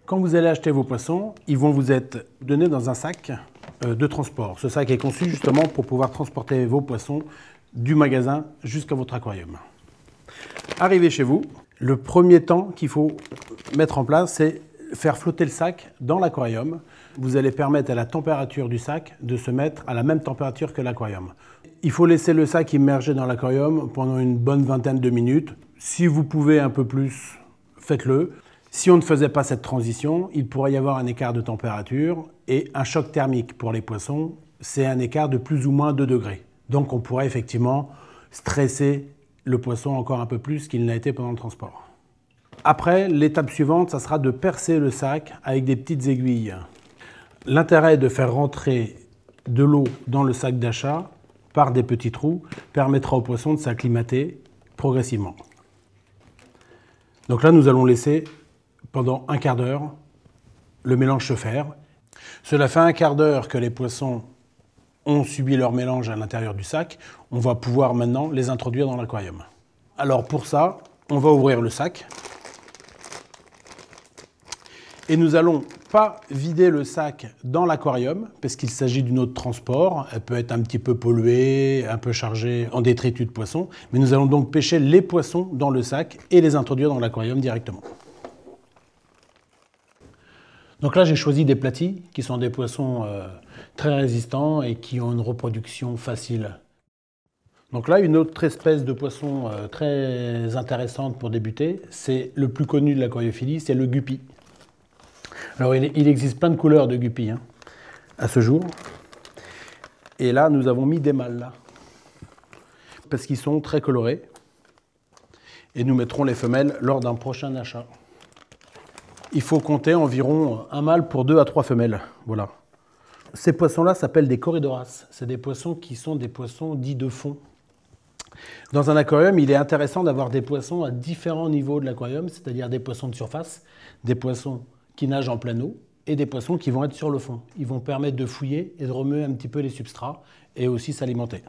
Quand vous allez acheter vos poissons, ils vont vous être donnés dans un sac de transport. Ce sac est conçu justement pour pouvoir transporter vos poissons du magasin jusqu'à votre aquarium. Arrivé chez vous, le premier temps qu'il faut mettre en place, c'est faire flotter le sac dans l'aquarium. Vous allez permettre à la température du sac de se mettre à la même température que l'aquarium. Il faut laisser le sac immergé dans l'aquarium pendant une bonne vingtaine de minutes. Si vous pouvez un peu plus, faites-le. Si on ne faisait pas cette transition, il pourrait y avoir un écart de température et un choc thermique pour les poissons, c'est un écart de plus ou moins 2 degrés. Donc on pourrait effectivement stresser le poisson encore un peu plus qu'il n'a été pendant le transport. Après, l'étape suivante, ça sera de percer le sac avec des petites aiguilles. L'intérêt de faire rentrer de l'eau dans le sac d'achat par des petits trous permettra au poisson de s'acclimater progressivement. Donc là, nous allons laisser pendant un quart d'heure le mélange se faire. Cela fait un quart d'heure que les poissons ont subi leur mélange à l'intérieur du sac. On va pouvoir maintenant les introduire dans l'aquarium. Alors pour ça, on va ouvrir le sac. Et nous n'allons pas vider le sac dans l'aquarium, parce qu'il s'agit d'une eau de transport. Elle peut être un petit peu polluée, un peu chargée en détritus de poissons. Mais nous allons donc pêcher les poissons dans le sac et les introduire dans l'aquarium directement. Donc là, j'ai choisi des platies, qui sont des poissons très résistants et qui ont une reproduction facile. Donc là, une autre espèce de poisson très intéressante pour débuter, c'est le plus connu de l'aquariophilie, c'est le guppy. Alors il existe plein de couleurs de guppy à ce jour. Et là, nous avons mis des mâles, là, parce qu'ils sont très colorés. Et nous mettrons les femelles lors d'un prochain achat. Il faut compter environ un mâle pour 2 à 3 femelles. Voilà. Ces poissons-là s'appellent des corydoras. C'est des poissons qui sont des poissons dits de fond. Dans un aquarium, il est intéressant d'avoir des poissons à différents niveaux de l'aquarium, c'est-à-dire des poissons de surface, des poissons qui nagent en pleine eau et des poissons qui vont être sur le fond. Ils vont permettre de fouiller et de remuer un petit peu les substrats et aussi s'alimenter.